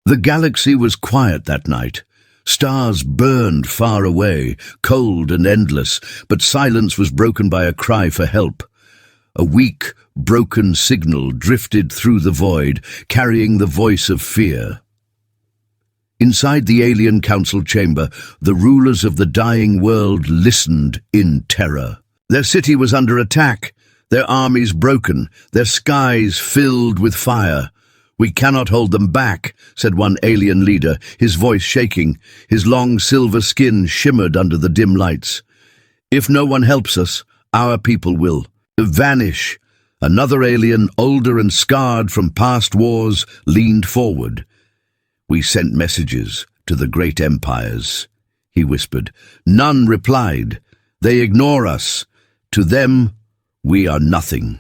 The galaxy was quiet that night. Stars burned far away, cold and endless, but silence was broken by a cry for help. A weak, broken signal drifted through the void, carrying the voice of fear. Inside the alien council chamber, the rulers of the dying world listened in terror. Their city was under attack, their armies broken, their skies filled with fire. "We cannot hold them back," said one alien leader, his voice shaking. His long silver skin shimmered under the dim lights. "If no one helps us, our people will vanish." Another alien, older and scarred from past wars, leaned forward. "We sent messages to the great empires," he whispered. "None replied. They ignore us. To them, we are nothing."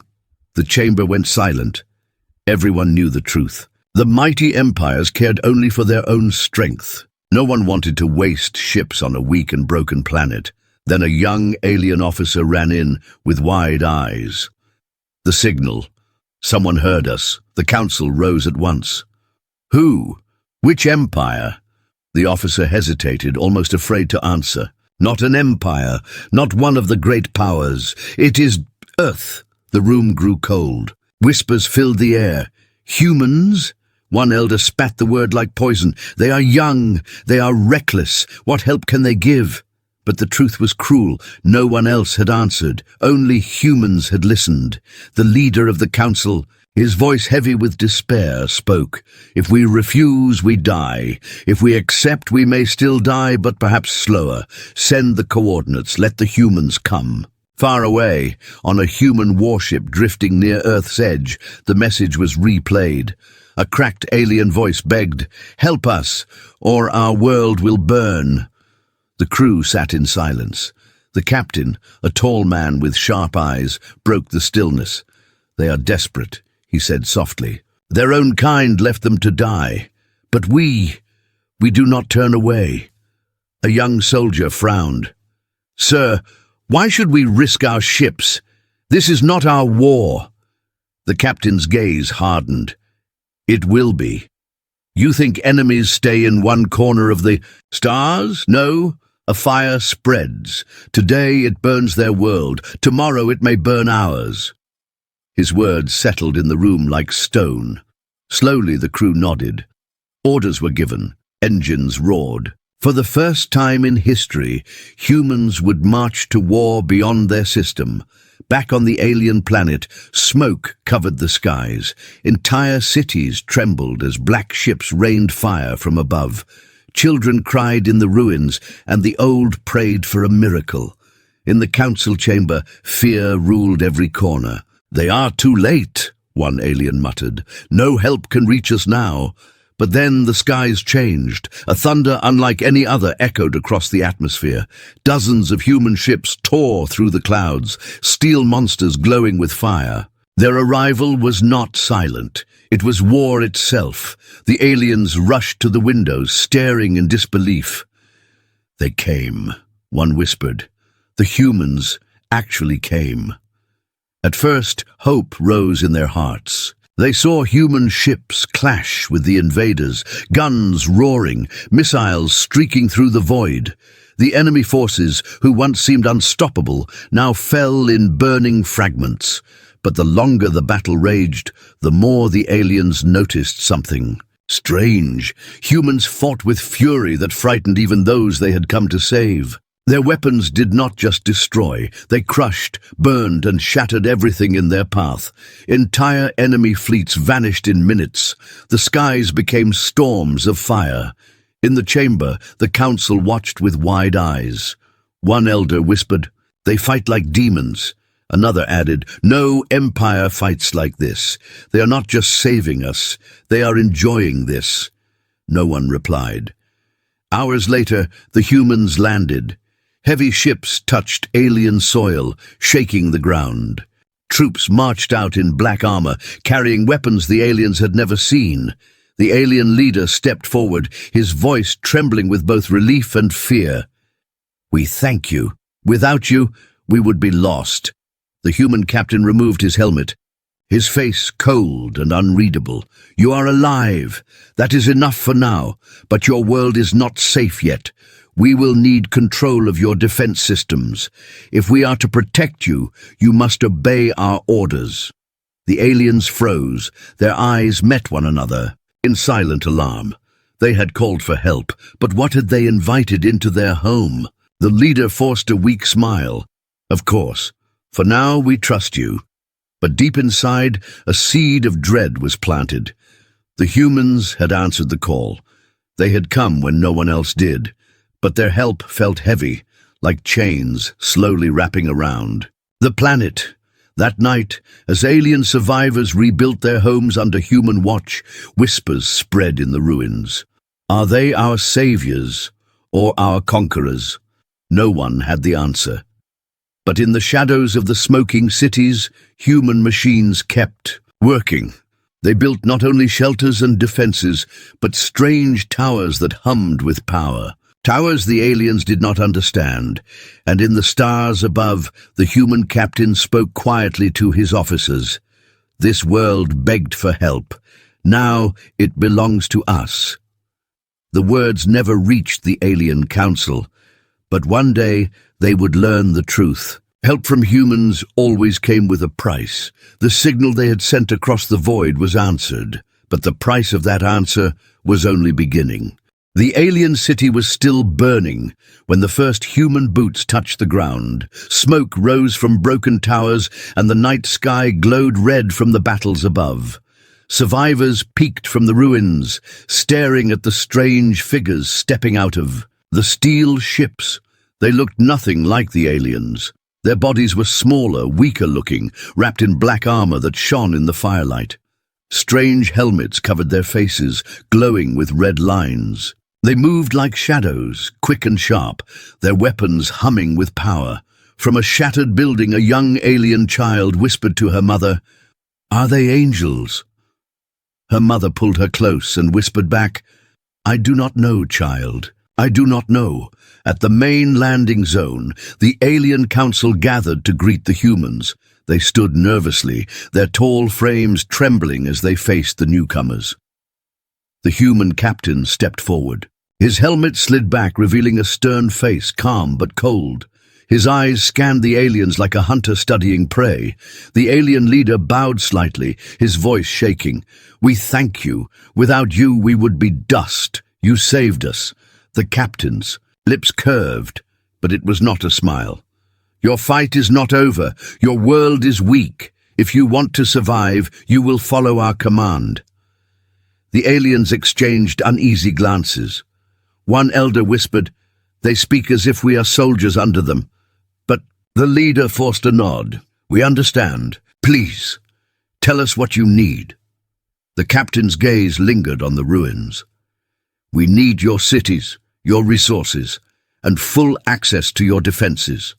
The chamber went silent. Everyone knew the truth. The mighty empires cared only for their own strength. No one wanted to waste ships on a weak and broken planet. Then a young alien officer ran in with wide eyes. "The signal. Someone heard us." The council rose at once. "Who? Which empire?" The officer hesitated, almost afraid to answer. "Not an empire, not one of the great powers. It is Earth." The room grew cold. Whispers filled the air. "Humans?" One elder spat the word like poison. "They are young. They are reckless. What help can they give?" But the truth was cruel. No one else had answered. Only humans had listened. The leader of the council, his voice heavy with despair, spoke. "If we refuse, we die. If we accept, we may still die, but perhaps slower. Send the coordinates. Let the humans come." Far away, on a human warship drifting near Earth's edge, the message was replayed. A cracked alien voice begged, "Help us, or our world will burn." The crew sat in silence. The captain, a tall man with sharp eyes, broke the stillness. "They are desperate," he said softly. "Their own kind left them to die. But we do not turn away." A young soldier frowned. "Sir, why should we risk our ships? This is not our war." The captain's gaze hardened. "It will be. You think enemies stay in one corner of the stars? No. A fire spreads. Today it burns their world. Tomorrow it may burn ours." His words settled in the room like stone. Slowly the crew nodded. Orders were given. Engines roared. For the first time in history, humans would march to war beyond their system. Back on the alien planet, smoke covered the skies. Entire cities trembled as black ships rained fire from above. Children cried in the ruins, and the old prayed for a miracle. In the council chamber, fear ruled every corner. "They are too late," one alien muttered. "No help can reach us now." But then the skies changed. A thunder unlike any other echoed across the atmosphere. Dozens of human ships tore through the clouds, steel monsters glowing with fire. Their arrival was not silent. It was war itself. The aliens rushed to the windows, staring in disbelief. "They came," one whispered. "The humans actually came." At first, hope rose in their hearts. They saw human ships clash with the invaders, guns roaring, missiles streaking through the void. The enemy forces, who once seemed unstoppable, now fell in burning fragments. But the longer the battle raged, the more the aliens noticed something strange. Humans fought with fury that frightened even those they had come to save. Their weapons did not just destroy, they crushed, burned, and shattered everything in their path. Entire enemy fleets vanished in minutes. The skies became storms of fire. In the chamber, the council watched with wide eyes. One elder whispered, "They fight like demons." Another added, "No empire fights like this. They are not just saving us, they are enjoying this." No one replied. Hours later, the humans landed. Heavy ships touched alien soil, shaking the ground. Troops marched out in black armor, carrying weapons the aliens had never seen. The alien leader stepped forward, his voice trembling with both relief and fear. "We thank you. Without you, we would be lost." The human captain removed his helmet. his face cold and unreadable. "You are alive. That is enough for now, but your world is not safe yet. We will need control of your defense systems. If we are to protect you, you must obey our orders." The aliens froze. Their eyes met one another in silent alarm. They had called for help, but what had they invited into their home? The leader forced a weak smile. "Of course. For now we trust you." But deep inside, a seed of dread was planted. The humans had answered the call. They had come when no one else did, but their help felt heavy, like chains slowly wrapping around. The planet. That night, as alien survivors rebuilt their homes under human watch, whispers spread in the ruins. Are they our saviors or our conquerors? No one had the answer. But in the shadows of the smoking cities, human machines kept working. They built not only shelters and defenses, but strange towers that hummed with power. Towers the aliens did not understand, and in the stars above, the human captain spoke quietly to his officers. "This world begged for help. Now it belongs to us." The words never reached the alien council, but one day they would learn the truth. Help from humans always came with a price. The signal they had sent across the void was answered, but the price of that answer was only beginning. The alien city was still burning when the first human boots touched the ground. Smoke rose from broken towers, and the night sky glowed red from the battles above. Survivors peeked from the ruins, staring at the strange figures stepping out of the steel ships. They looked nothing like the aliens. Their bodies were smaller, weaker-looking, wrapped in black armor that shone in the firelight. Strange helmets covered their faces, glowing with red lines. They moved like shadows, quick and sharp, their weapons humming with power. From a shattered building, a young alien child whispered to her mother, "Are they angels?" Her mother pulled her close and whispered back, "I do not know, child. I do not know." At the main landing zone, the alien council gathered to greet the humans. They stood nervously, their tall frames trembling as they faced the newcomers. The human captain stepped forward. His helmet slid back, revealing a stern face, calm but cold. His eyes scanned the aliens like a hunter studying prey. The alien leader bowed slightly, his voice shaking. "We thank you. Without you, we would be dust. You saved us." The captain's lips curved, but it was not a smile. "Your fight is not over. Your world is weak. If you want to survive, you will follow our command." The aliens exchanged uneasy glances. One elder whispered, "They speak as if we are soldiers under them." But the leader forced a nod. "We understand. Please, tell us what you need." The captain's gaze lingered on the ruins. "We need your cities, your resources, and full access to your defenses.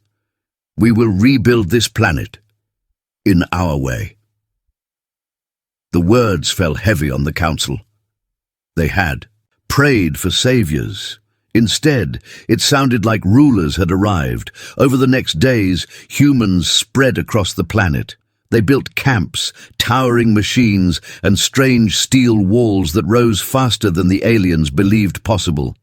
We will rebuild this planet in our way." The words fell heavy on the council. They had prayed for saviors. Instead, it sounded like rulers had arrived. Over the next days, humans spread across the planet. They built camps, towering machines, and strange steel walls that rose faster than the aliens believed possible.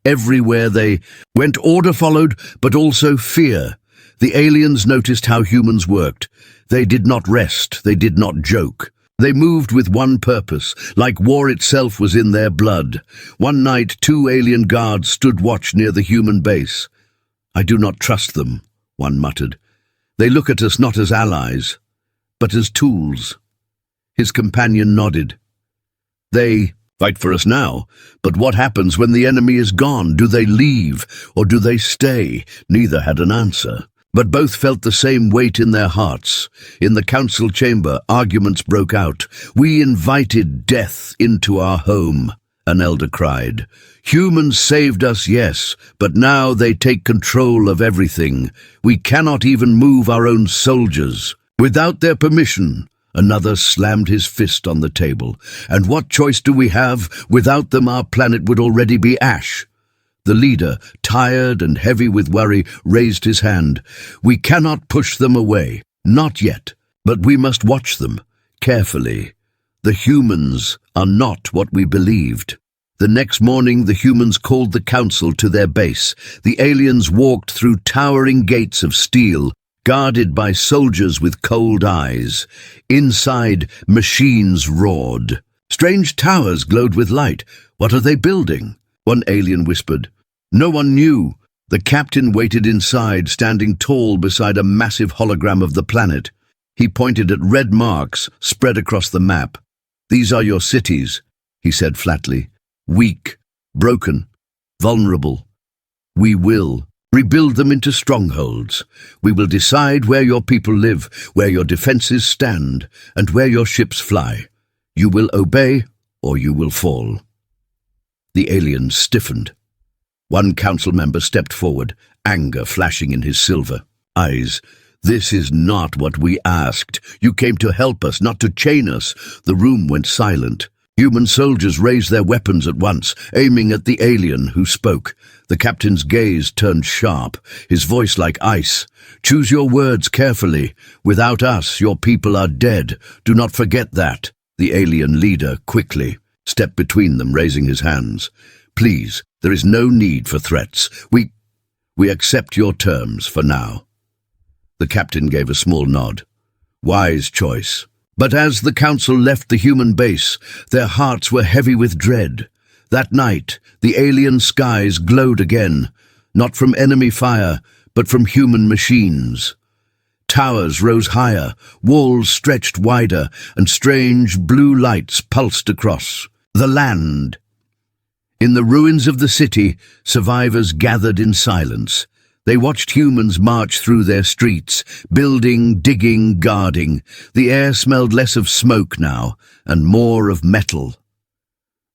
Everywhere they went, order followed, but also fear. The aliens noticed how humans worked. They did not rest, they did not joke. They moved with one purpose, like war itself was in their blood. One night, 2 alien guards stood watch near the human base. "I do not trust them," one muttered. "They look at us not as allies, but as tools." His companion nodded. "They fight for us now, but what happens when the enemy is gone? Do they leave, or do they stay?" Neither had an answer, but both felt the same weight in their hearts. In the council chamber, arguments broke out. "We invited death into our home," an elder cried. "Humans saved us, yes, but now they take control of everything. We cannot even move our own soldiers without their permission." Another slammed his fist on the table. "And what choice do we have? Without them, our planet would already be ash." The leader, tired and heavy with worry, raised his hand. "We cannot push them away. Not yet. But we must watch them. carefully. The humans are not what we believed. The next morning, the humans called the council to their base. The aliens walked through towering gates of steel, guarded by soldiers with cold eyes. Inside, machines roared. Strange towers glowed with light. "What are they building?" one alien whispered. No one knew. The captain waited inside, standing tall beside a massive hologram of the planet. He pointed at red marks spread across the map. "These are your cities," he said flatly. "Weak, broken, vulnerable. We will rebuild them into strongholds. We will decide where your people live, where your defenses stand, and where your ships fly. You will obey, or you will fall." The aliens stiffened. One council member stepped forward, anger flashing in his silver eyes. "This is not what we asked. You came to help us, not to chain us." The room went silent. Human soldiers raised their weapons at once, aiming at the alien who spoke. The captain's gaze turned sharp, his voice like ice. "Choose your words carefully. Without us, your people are dead. Do not forget that." The alien leader quickly stepped between them, raising his hands. "Please, there is no need for threats. We accept your terms for now." The captain gave a small nod. Wise choice. But as the council left the human base, their hearts were heavy with dread. That night, the alien skies glowed again, not from enemy fire, but from human machines. Towers rose higher, walls stretched wider, and strange blue lights pulsed across the land. In the ruins of the city, survivors gathered in silence. They watched humans march through their streets, building, digging, guarding. The air smelled less of smoke now, and more of metal.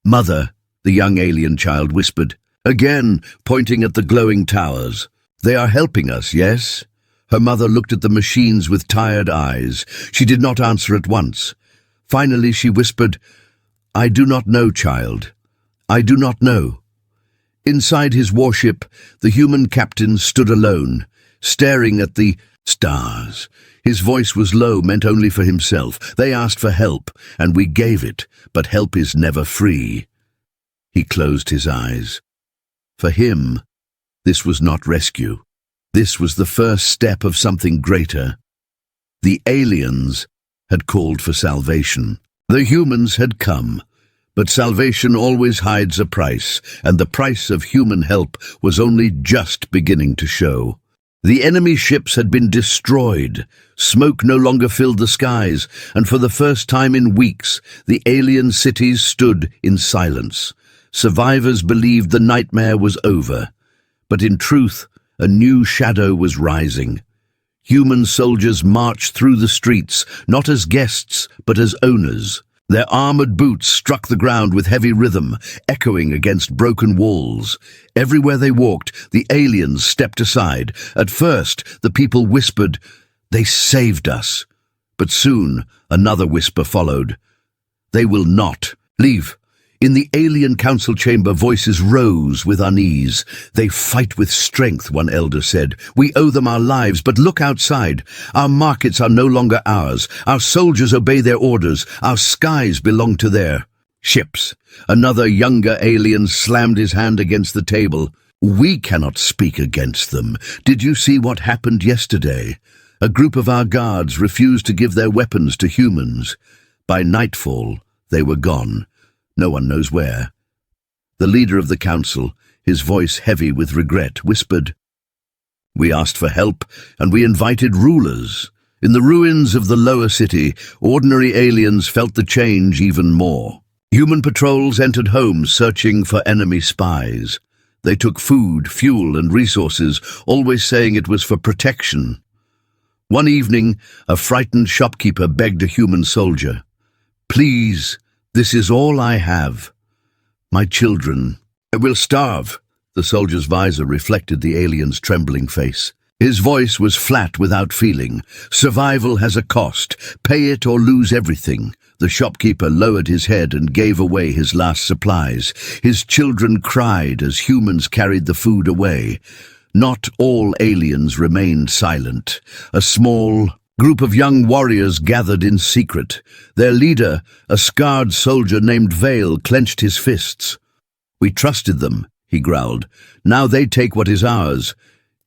"Mother," the young alien child whispered, again pointing at the glowing towers. "They are helping us, yes?" Her mother looked at the machines with tired eyes. She did not answer at once. Finally she whispered, "I do not know, child. I do not know." Inside his warship, the human captain stood alone, staring at the stars. His voice was low, meant only for himself. "They asked for help, and we gave it, but help is never free." He closed his eyes. For him, this was not rescue. This was the first step of something greater. The aliens had called for salvation. The humans had come. But salvation always hides a price, and the price of human help was only just beginning to show. The enemy ships had been destroyed. Smoke no longer filled the skies, and for the first time in weeks, the alien cities stood in silence. Survivors believed the nightmare was over. But in truth, a new shadow was rising. Human soldiers marched through the streets, not as guests, but as owners. Their armored boots struck the ground with heavy rhythm, echoing against broken walls. Everywhere they walked, the aliens stepped aside. At first, the people whispered, "They saved us." But soon, another whisper followed. "They will not leave." In the alien council chamber, voices rose with unease. "They fight with strength," one elder said. "We owe them our lives, but look outside. Our markets are no longer ours. Our soldiers obey their orders. Our skies belong to their ships." Another younger alien slammed his hand against the table. "We cannot speak against them. Did you see what happened yesterday? A group of our guards refused to give their weapons to humans. By nightfall, they were gone. No one knows where." The leader of the council, his voice heavy with regret, whispered, "We asked for help, and we invited rulers." In the ruins of the lower city, ordinary aliens felt the change even more. Human patrols entered homes searching for enemy spies. They took food, fuel, and resources, always saying it was for protection. One evening, a frightened shopkeeper begged a human soldier, "Please, this is all I have. My children. I will starve." The soldier's visor reflected the alien's trembling face. His voice was flat without feeling. "Survival has a cost. Pay it or lose everything." The shopkeeper lowered his head and gave away his last supplies. His children cried as humans carried the food away. Not all aliens remained silent. A small, Group of young warriors gathered in secret. Their leader, a scarred soldier named Vale, clenched his fists. "We trusted them," he growled. "Now they take what is ours.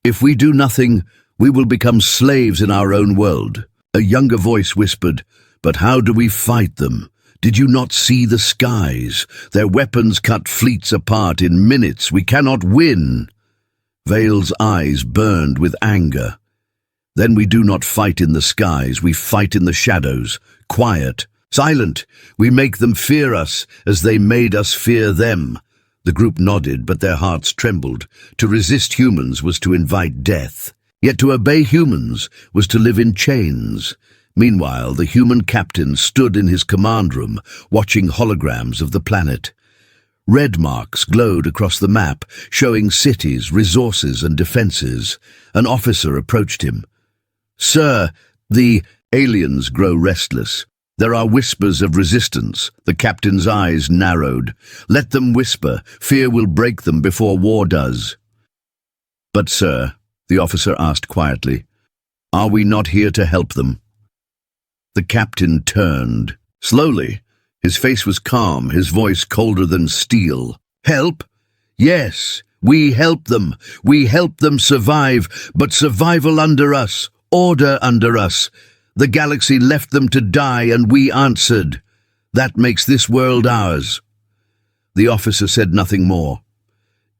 If we do nothing, we will become slaves in our own world." A younger voice whispered, "But how do we fight them? Did you not see the skies? Their weapons cut fleets apart in minutes. We cannot win." Vale's eyes burned with anger. "Then we do not fight in the skies, we fight in the shadows, quiet, silent. We make them fear us as they made us fear them." The group nodded, but their hearts trembled. To resist humans was to invite death. Yet to obey humans was to live in chains. Meanwhile, the human captain stood in his command room, watching holograms of the planet. Red marks glowed across the map, showing cities, resources, and defenses. An officer approached him. "Sir, the aliens grow restless. There are whispers of resistance." The captain's eyes narrowed. "Let them whisper. Fear will break them before war does." "But, sir," the officer asked quietly, "are we not here to help them?" The captain turned. Slowly, his face was calm, his voice colder than steel. "Help? Yes, we help them. We help them survive, but survival under us. Order under us. The galaxy left them to die, and we answered. That makes this world ours." The officer said nothing more.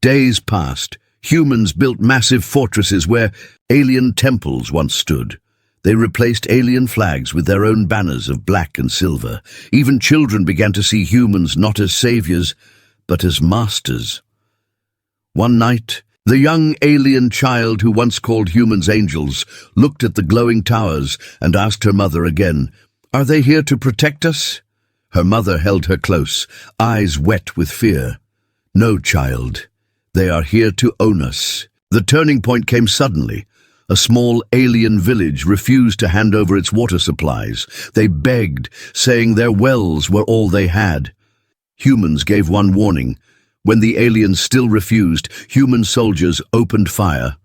Days passed. Humans built massive fortresses where alien temples once stood. They replaced alien flags with their own banners of black and silver. Even children began to see humans not as saviors, but as masters. One night, the young alien child who once called humans angels looked at the glowing towers and asked her mother again, "Are they here to protect us?" Her mother held her close, eyes wet with fear. "No, child. They are here to own us." The turning point came suddenly. A small alien village refused to hand over its water supplies. They begged, saying their wells were all they had. Humans gave one warning. When the aliens still refused, human soldiers opened fire.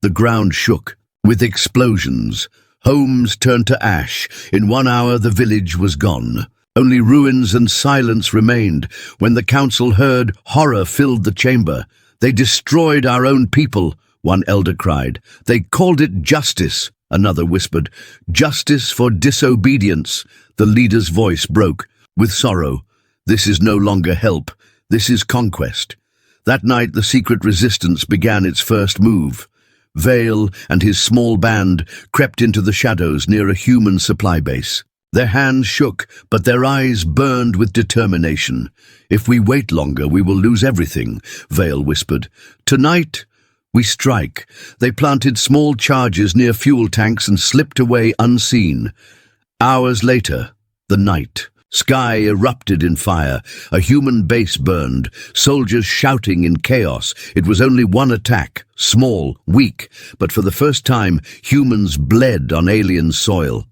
The ground shook. With explosions, homes turned to ash. In 1 hour, the village was gone. Only ruins and silence remained. When the council heard, horror filled the chamber. "They destroyed our own people," one elder cried. "They called it justice," another whispered. "Justice for disobedience." The leader's voice broke with sorrow. "This is no longer help. This is conquest." That night, the secret resistance began its first move. Vale and his small band crept into the shadows near a human supply base. Their hands shook, but their eyes burned with determination. "If we wait longer, we will lose everything," Vale whispered. "Tonight, we strike." They planted small charges near fuel tanks and slipped away unseen. Hours later, the night. Sky erupted in fire. A human base burned, soldiers shouting in chaos. It was only one attack, small, weak, but for the first time, humans bled on alien soil.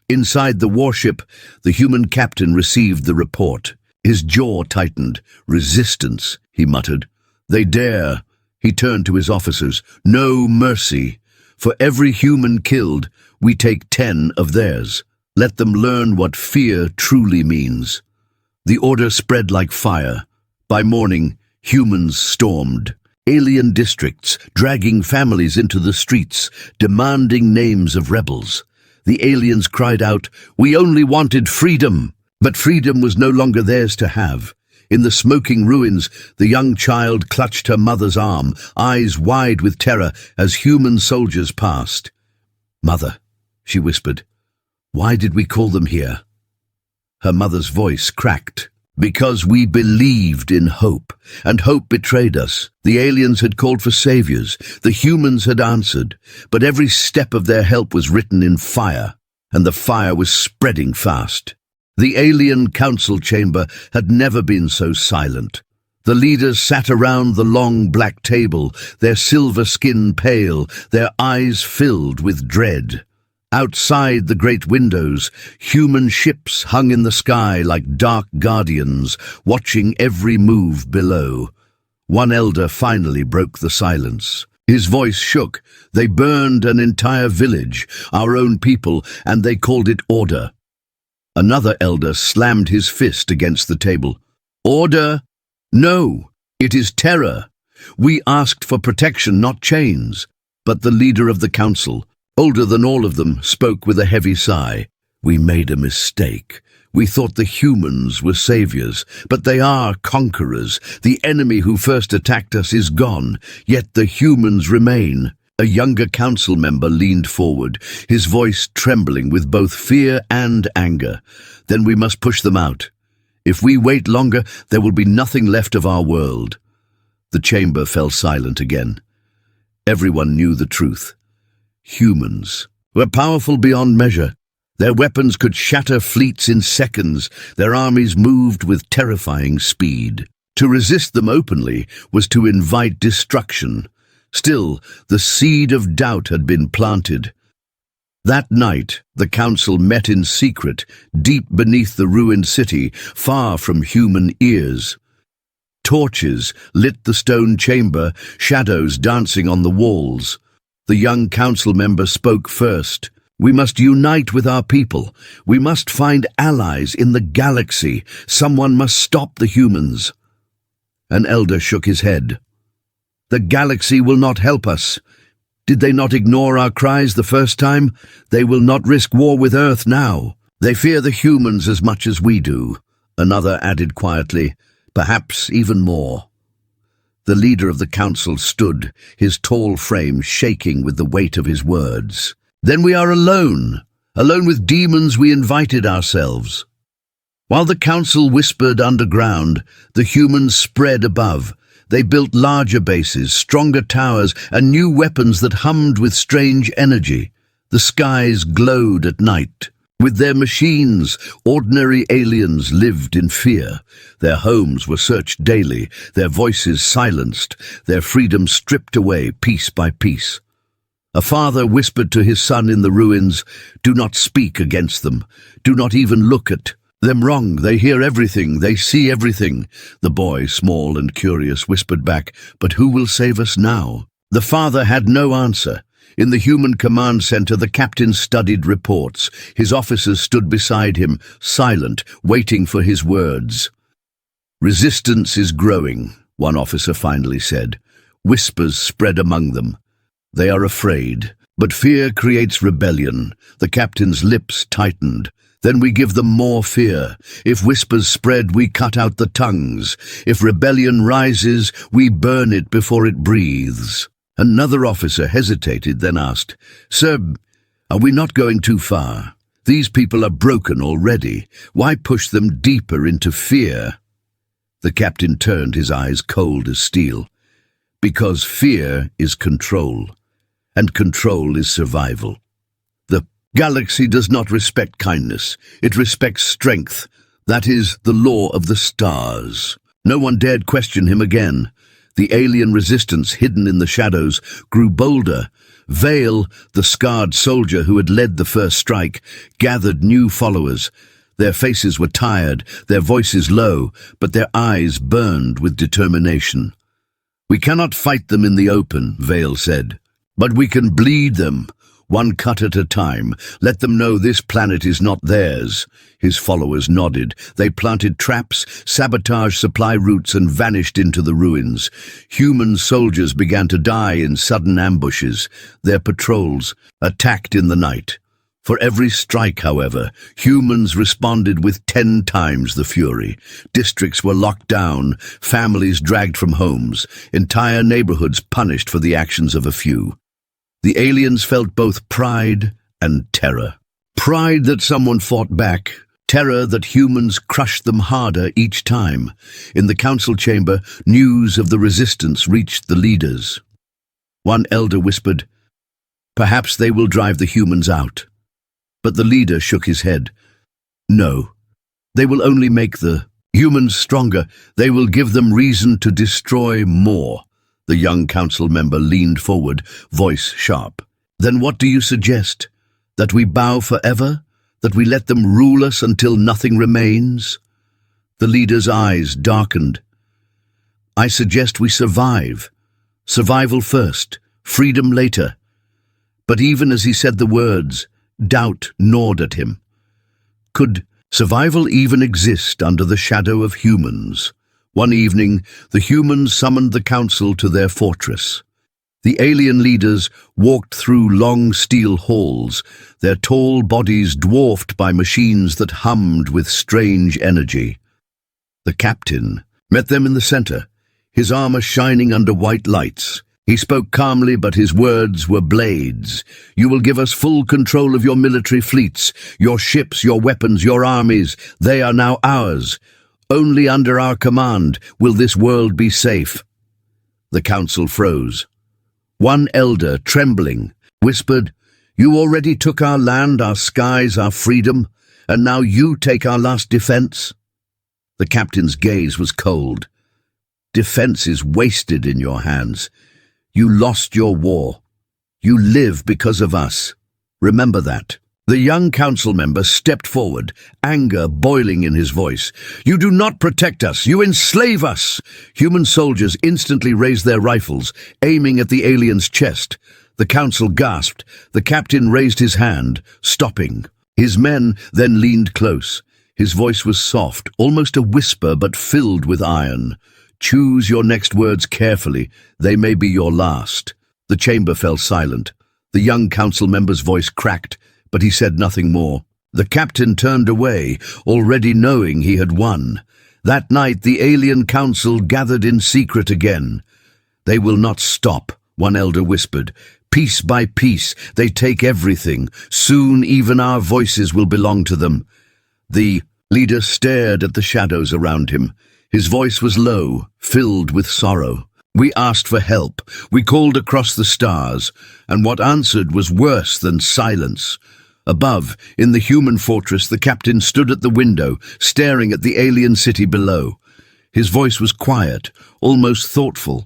Inside the warship, the human captain received the report. His jaw tightened. "Resistance," he muttered. "They dare." He turned to his officers. "No mercy. For every human killed, we take 10 of theirs. Let them learn what fear truly means." The order spread like fire. By morning, humans stormed. Alien districts, dragging families into the streets, demanding names of rebels. The aliens cried out, "We only wanted freedom!" But freedom was no longer theirs to have. In the smoking ruins, the young child clutched her mother's arm, eyes wide with terror as human soldiers passed. "Mother," she whispered, "why did we call them here?" Her mother's voice cracked. "Because we believed in hope, and hope betrayed us. The aliens had called for saviors, the humans had answered, but every step of their help was written in fire, and the fire was spreading fast." The alien council chamber had never been so silent. The leaders sat around the long black table, their silver skin pale, their eyes filled with dread. Outside the great windows, human ships hung in the sky like dark guardians, watching every move below. One elder finally broke the silence. His voice shook. They burned an entire village, our own people, and they called it order. Another elder slammed his fist against the table. Order? No, it is terror. We asked for protection, not chains. But the leader of the council, older than all of them, spoke with a heavy sigh. We made a mistake. We thought the humans were saviors, but they are conquerors. The enemy who first attacked us is gone, yet the humans remain. A younger council member leaned forward, his voice trembling with both fear and anger. Then we must push them out. If we wait longer, there will be nothing left of our world. The chamber fell silent again. Everyone knew the truth. Humans were powerful beyond measure. Their weapons could shatter fleets in seconds. Their armies moved with terrifying speed. To resist them openly was to invite destruction. Still, the seed of doubt had been planted. That night, the council met in secret, deep beneath the ruined city, far from human ears. Torches lit the stone chamber, shadows dancing on the walls. The young council member spoke first. We must unite with our people. We must find allies in the galaxy. Someone must stop the humans. An elder shook his head. The galaxy will not help us. Did they not ignore our cries the first time? They will not risk war with Earth now. They fear the humans as much as we do. Another added quietly, perhaps even more. The leader of the council stood, his tall frame shaking with the weight of his words. Then we are alone with demons we invited ourselves. While the council whispered underground, the humans spread above. They built larger bases, stronger towers, and new weapons that hummed with strange energy. The skies glowed at night. With their machines, ordinary aliens lived in fear. Their homes were searched daily, their voices silenced, their freedom stripped away piece by piece. A father whispered to his son in the ruins, "Do not speak against them. Do not even look at them wrong. They hear everything. They see everything." The boy, small and curious, whispered back, "But who will save us now?" The father had no answer. In the human command center, the captain studied reports. His officers stood beside him, silent, waiting for his words. "Resistance is growing," one officer finally said. Whispers spread among them. They are afraid, but fear creates rebellion. The captain's lips tightened. Then we give them more fear. If whispers spread, we cut out the tongues. If rebellion rises, we burn it before it breathes. Another officer hesitated, then asked, "Sir, are we not going too far? These people are broken already. Why push them deeper into fear?" The captain turned, his eyes cold as steel. "Because fear is control, and control is survival. The galaxy does not respect kindness. It respects strength. That is the law of the stars." No one dared question him again. The alien resistance hidden in the shadows grew bolder. Vale, the scarred soldier who had led the first strike, gathered new followers. Their faces were tired, their voices low, but their eyes burned with determination. "We cannot fight them in the open," Vale said, "but we can bleed them, one cut at a time. Let them know this planet is not theirs." His followers nodded. They planted traps, sabotaged supply routes, and vanished into the ruins. Human soldiers began to die in sudden ambushes. Their patrols attacked in the night. For every strike, however, humans responded with 10 times the fury. Districts were locked down, families dragged from homes, entire neighborhoods punished for the actions of a few. The aliens felt both pride and terror. Pride that someone fought back, terror that humans crushed them harder each time. In the council chamber, news of the resistance reached the leaders. One elder whispered, "Perhaps they will drive the humans out." But the leader shook his head. "No, they will only make the humans stronger. They will give them reason to destroy more." The young council member leaned forward, voice sharp. "Then what do you suggest? That we bow forever? That we let them rule us until nothing remains?" The leader's eyes darkened. "I suggest we survive. Survival first, freedom later. But even as he said the words, doubt gnawed at him. Could survival even exist under the shadow of humans? One evening, the humans summoned the council to their fortress. The alien leaders walked through long steel halls, their tall bodies dwarfed by machines that hummed with strange energy. The captain met them in the center, his armor shining under white lights. He spoke calmly, but his words were blades. You will give us full control of your military fleets, your ships, your weapons, your armies. They are now ours. Only under our command will this world be safe. The council froze. One elder, trembling, whispered, You already took our land, our skies, our freedom, and now you take our last defense? The captain's gaze was cold. Defense is wasted in your hands. You lost your war. You live because of us. Remember that. The young council member stepped forward, anger boiling in his voice. You do not protect us. You enslave us. Human soldiers instantly raised their rifles, aiming at the alien's chest. The council gasped. The captain raised his hand, stopping. His men then leaned close. His voice was soft, almost a whisper, but filled with iron. Choose your next words carefully. They may be your last. The chamber fell silent. The young council member's voice cracked, but he said nothing more. The captain turned away, already knowing he had won. That night, the alien council gathered in secret again. They will not stop, one elder whispered. Piece by piece, they take everything. Soon even our voices will belong to them. The leader stared at the shadows around him. His voice was low, filled with sorrow. We asked for help. We called across the stars, and what answered was worse than silence. Above, in the human fortress, the captain stood at the window, staring at the alien city below. His voice was quiet, almost thoughtful.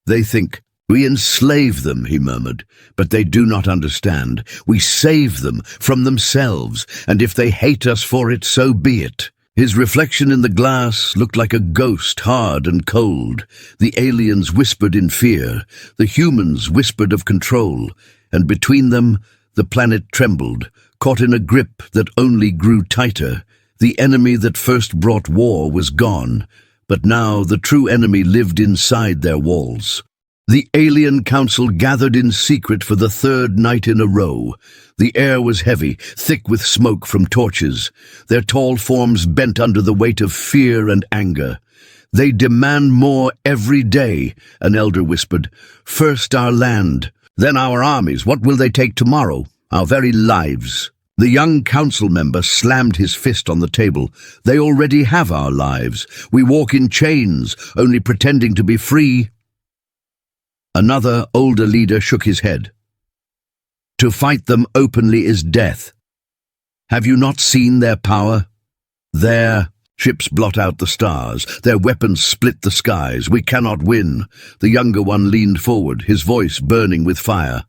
They think, we enslave them, he murmured, but they do not understand. We save them from themselves, and if they hate us for it, so be it. His reflection in the glass looked like a ghost, hard and cold. The aliens whispered in fear. The humans whispered of control. And between them, the planet trembled, caught in a grip that only grew tighter. The enemy that first brought war was gone, but now the true enemy lived inside their walls. The alien council gathered in secret for the third night in a row. The air was heavy, thick with smoke from torches. Their tall forms bent under the weight of fear and anger. They demand more every day, an elder whispered. First our land, then our armies. What will they take tomorrow? Our very lives. The young council member slammed his fist on the table. They already have our lives. We walk in chains, only pretending to be free. Another, older leader shook his head. To fight them openly is death. Have you not seen their power? Their ships blot out the stars. Their weapons split the skies. We cannot win. The younger one leaned forward, his voice burning with fire.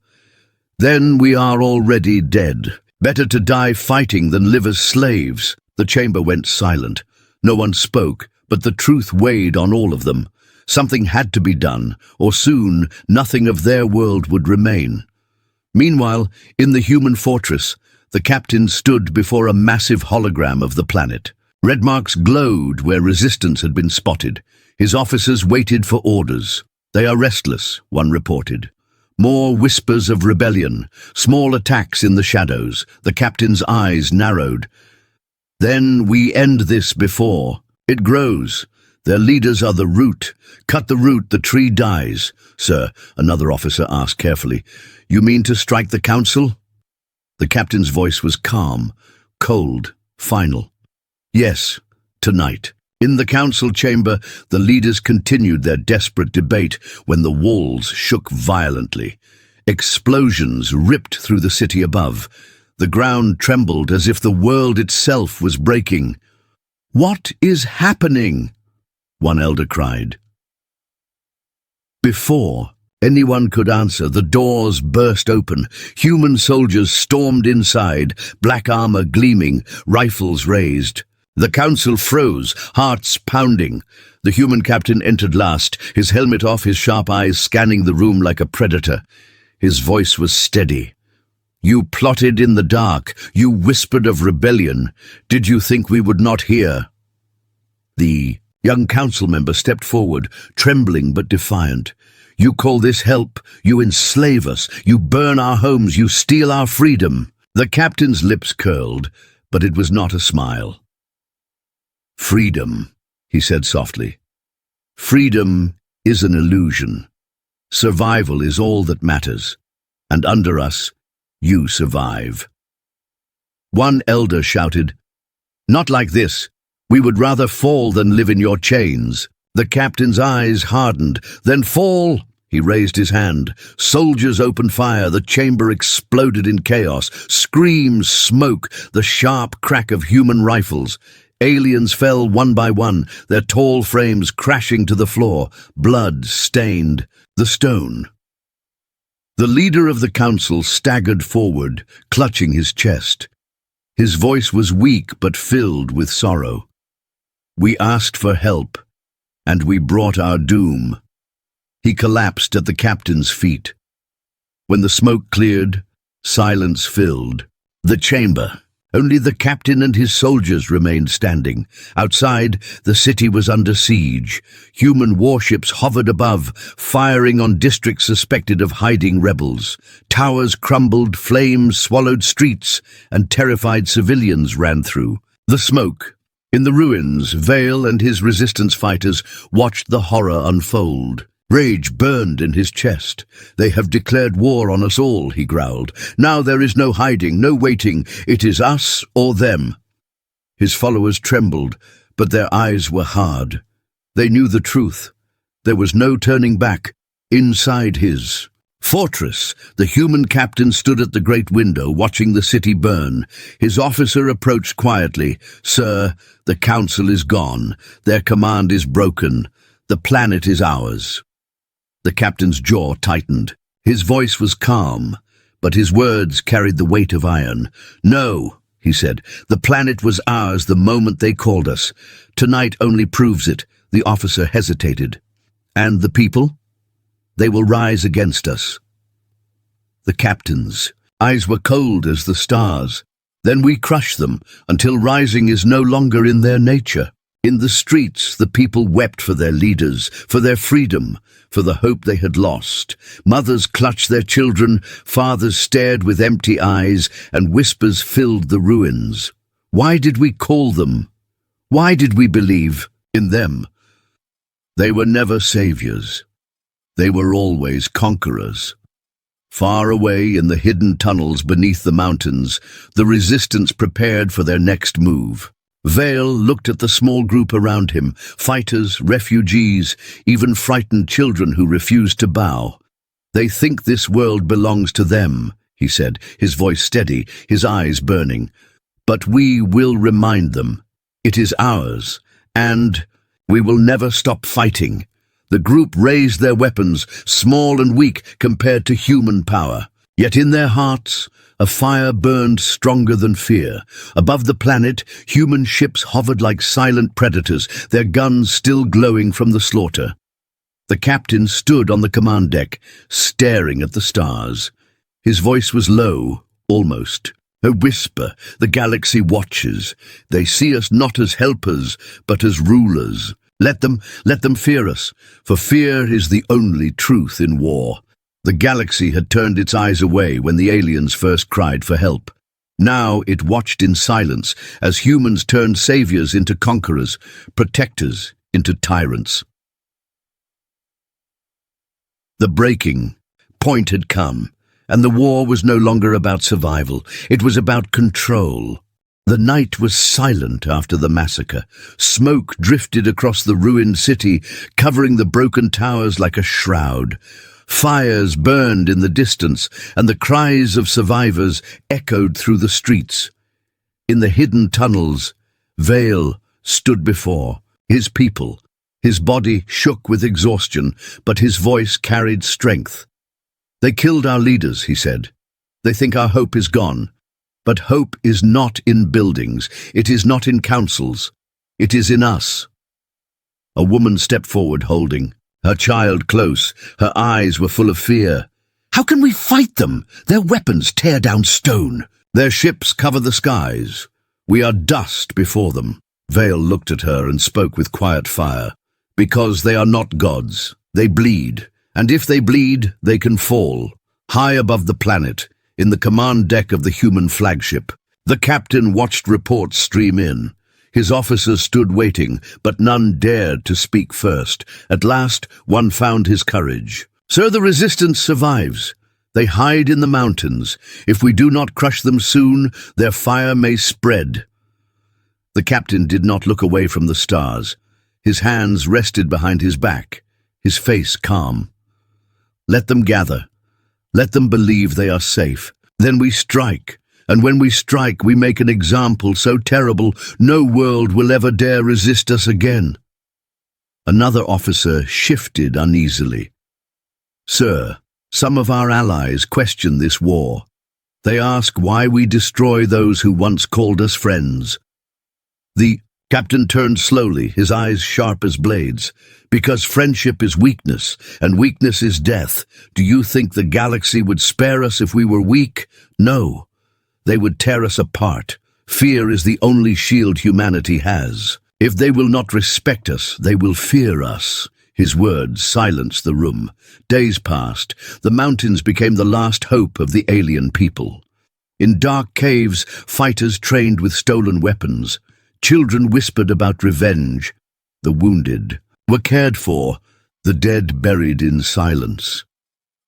Then we are already dead. Better to die fighting than live as slaves. The chamber went silent. No one spoke, but the truth weighed on all of them. Something had to be done, or soon nothing of their world would remain. Meanwhile, in the human fortress, the captain stood before a massive hologram of the planet. Red marks glowed where resistance had been spotted. His officers waited for orders. They are restless, one reported. More whispers of rebellion, small attacks in the shadows. The captain's eyes narrowed. Then we end this before. It grows. Their leaders are the root. Cut the root, the tree dies. Sir, another officer asked carefully, you mean to strike the council? The captain's voice was calm, cold, final. Yes, tonight. In the council chamber, the leaders continued their desperate debate when the walls shook violently. Explosions ripped through the city above. The ground trembled as if the world itself was breaking. What is happening? One elder cried. Before anyone could answer, the doors burst open. Human soldiers stormed inside, black armor gleaming, rifles raised. The council froze, hearts pounding. The human captain entered last, his helmet off, his sharp eyes scanning the room like a predator. His voice was steady. "You plotted in the dark. You whispered of rebellion. Did you think we would not hear?" The young council member stepped forward, trembling but defiant. "You call this help? You enslave us. You burn our homes. You steal our freedom." The captain's lips curled, but it was not a smile. "Freedom," he said softly. "Freedom is an illusion. Survival is all that matters. And under us, you survive." One elder shouted, "Not like this. We would rather fall than live in your chains." The captain's eyes hardened. "Then fall!" He raised his hand. Soldiers opened fire. The chamber exploded in chaos. Screams, smoke, the sharp crack of human rifles. Aliens fell one by one, their tall frames crashing to the floor. Blood stained the stone. The leader of the council staggered forward, clutching his chest. His voice was weak but filled with sorrow. "We asked for help, and we brought our doom." He collapsed at the captain's feet. When the smoke cleared, silence filled the chamber. Only the captain and his soldiers remained standing. Outside, the city was under siege. Human warships hovered above, firing on districts suspected of hiding rebels. Towers crumbled, flames swallowed streets, and terrified civilians ran through the smoke. In the ruins, Vale and his resistance fighters watched the horror unfold. Rage burned in his chest. "They have declared war on us all," he growled. "Now there is no hiding, no waiting. It is us or them." His followers trembled, but their eyes were hard. They knew the truth. There was no turning back. Inside his fortress, the human captain stood at the great window, watching the city burn. His officer approached quietly. "Sir, the council is gone. Their command is broken. The planet is ours." The captain's jaw tightened. His voice was calm, but his words carried the weight of iron. "No," he said, "the planet was ours the moment they called us. Tonight only proves it." The officer hesitated. "And the people? They will rise against us." The captain's eyes were cold as the stars. "Then we crush them until rising is no longer in their nature." In the streets, the people wept for their leaders, for their freedom, for the hope they had lost. Mothers clutched their children, fathers stared with empty eyes, and whispers filled the ruins. Why did we call them? Why did we believe in them? They were never saviors. They were always conquerors. Far away in the hidden tunnels beneath the mountains, the resistance prepared for their next move. Vale looked at the small group around him, fighters, refugees, even frightened children who refused to bow. "They think this world belongs to them," he said, his voice steady, his eyes burning. "But we will remind them. It is ours, and we will never stop fighting." The group raised their weapons, small and weak compared to human power. Yet in their hearts, a fire burned stronger than fear. Above the planet, human ships hovered like silent predators, their guns still glowing from the slaughter. The captain stood on the command deck, staring at the stars. His voice was low, almost a whisper. "The galaxy watches. They see us not as helpers, but as rulers. Let them fear us, for fear is the only truth in war." The galaxy had turned its eyes away when the aliens first cried for help. Now it watched in silence as humans turned saviors into conquerors, protectors into tyrants. The breaking point had come, and the war was no longer about survival. It was about control. The night was silent after the massacre. Smoke drifted across the ruined city, covering the broken towers like a shroud. Fires burned in the distance, and the cries of survivors echoed through the streets. In the hidden tunnels, Vale stood before his people. His body shook with exhaustion, but his voice carried strength. "They killed our leaders," he said. "They think our hope is gone. But hope is not in buildings. It is not in councils. It is in us. A woman stepped forward holding her child close. Her eyes were full of fear. How can we fight them? Their weapons tear down stone. Their ships cover the skies. We are dust before them. Vale looked at her and spoke with quiet fire. Because they are not gods. They bleed. And if they bleed, they can fall. High above the planet, in the command deck of the human flagship. The captain watched reports stream in. His officers stood waiting, but none dared to speak first. At last, one found his courage. "Sir, the resistance survives. They hide in the mountains. If we do not crush them soon, their fire may spread." The captain did not look away from the stars. His hands rested behind his back, his face calm. "Let them gather. Let them believe they are safe. Then we strike. And when we strike, we make an example so terrible, no world will ever dare resist us again." Another officer shifted uneasily. "Sir, some of our allies question this war. They ask why we destroy those who once called us friends." The captain turned slowly, his eyes sharp as blades. "Because friendship is weakness, and weakness is death. Do you think the galaxy would spare us if we were weak? No. They would tear us apart. Fear is the only shield humanity has. If they will not respect us, they will fear us." His words silenced the room. Days passed. The mountains became the last hope of the alien people. In dark caves, fighters trained with stolen weapons. Children whispered about revenge. The wounded were cared for, the dead buried in silence.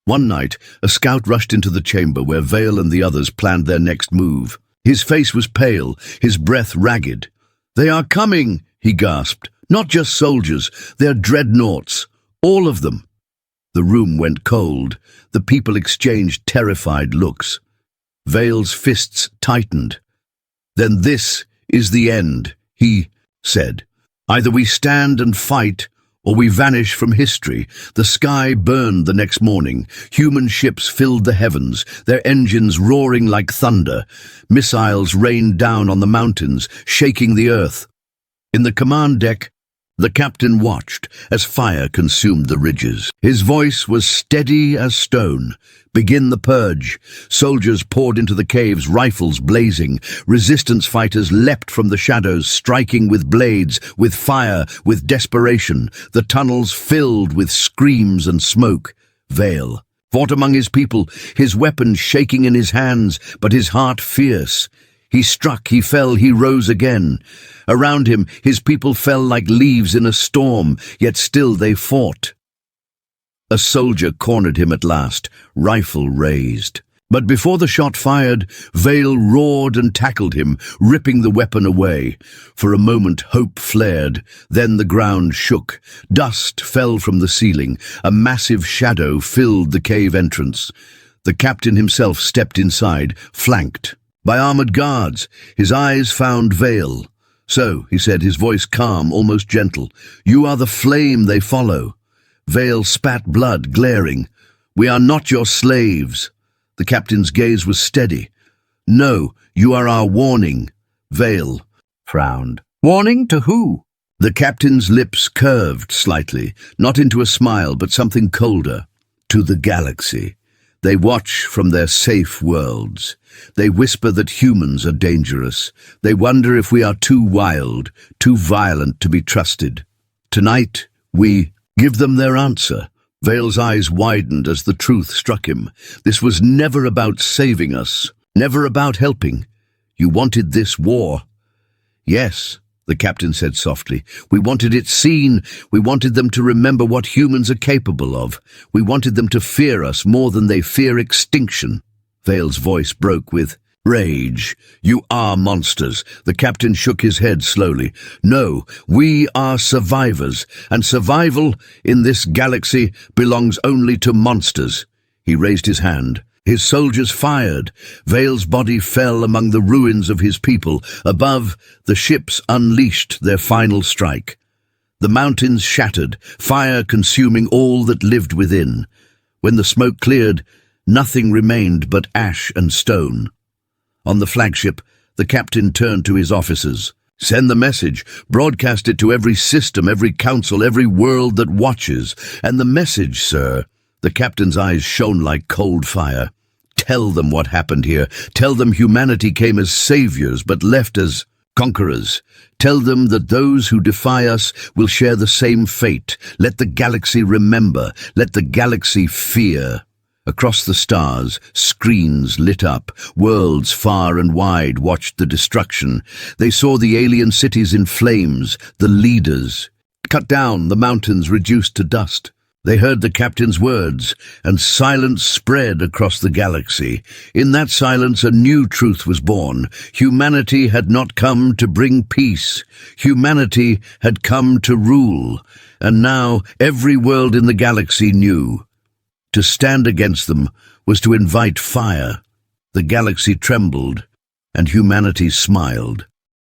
One night, a scout rushed into the chamber where Vale and the others planned their next move. His face was pale, his breath ragged. "They are coming," he gasped. "Not just soldiers, they're dreadnoughts. All of them." The room went cold. The people exchanged terrified looks. Vale's fists tightened. "Then this is the end," he said. "Either we stand and fight, or we vanish from history." The sky burned the next morning. Human ships filled the heavens, their engines roaring like thunder. Missiles rained down on the mountains, shaking the earth. In the command deck, the captain watched as fire consumed the ridges. His voice was steady as stone. "Begin the purge." Soldiers poured into the caves, rifles blazing. Resistance fighters leapt from the shadows, striking with blades, with fire, with desperation. The tunnels filled with screams and smoke. Vale fought among his people, his weapon shaking in his hands, but his heart fierce. He struck, he fell, he rose again. Around him, his people fell like leaves in a storm, yet still they fought. A soldier cornered him at last, rifle raised. But before the shot fired, Vale roared and tackled him, ripping the weapon away. For a moment hope flared, then the ground shook. Dust fell from the ceiling. A massive shadow filled the cave entrance. The captain himself stepped inside, flanked by armored guards. His eyes found Vale. "So," he said, his voice calm, almost gentle, "you are the flame they follow." Vale spat blood, glaring. "We are not your slaves." The captain's gaze was steady. "No, you are our warning." Vale frowned. "Warning to who?" The captain's lips curved slightly, not into a smile, but something colder. "To the galaxy. They watch from their safe worlds. They whisper that humans are dangerous. They wonder if we are too wild, too violent to be trusted. Tonight, we give them their answer." Vale's eyes widened as the truth struck him. This was never about saving us, never about helping. You wanted this war. "Yes," the captain said softly. "We wanted it seen. We wanted them to remember what humans are capable of. We wanted them to fear us more than they fear extinction." Vale's voice broke with rage. "You are monsters." The captain shook his head slowly. "No, we are survivors, and survival in this galaxy belongs only to monsters." He raised his hand. His soldiers fired. Vale's body fell among the ruins of his people. Above, the ships unleashed their final strike. The mountains shattered, fire consuming all that lived within. When the smoke cleared, nothing remained but ash and stone. On the flagship, the captain turned to his officers. "Send the message. Broadcast it to every system, every council, every world that watches. And the message, sir." The captain's eyes shone like cold fire. "Tell them what happened here. Tell them humanity came as saviors but left as conquerors. Tell them that those who defy us will share the same fate. Let the galaxy remember. Let the galaxy fear." Across the stars, screens lit up. Worlds far and wide watched the destruction. They saw the alien cities in flames, the leaders cut down, the mountains reduced to dust. They heard the captain's words, and silence spread across the galaxy. In that silence, a new truth was born. Humanity had not come to bring peace. Humanity had come to rule. And now every world in the galaxy knew. To stand against them was to invite fire. The galaxy trembled, and humanity smiled.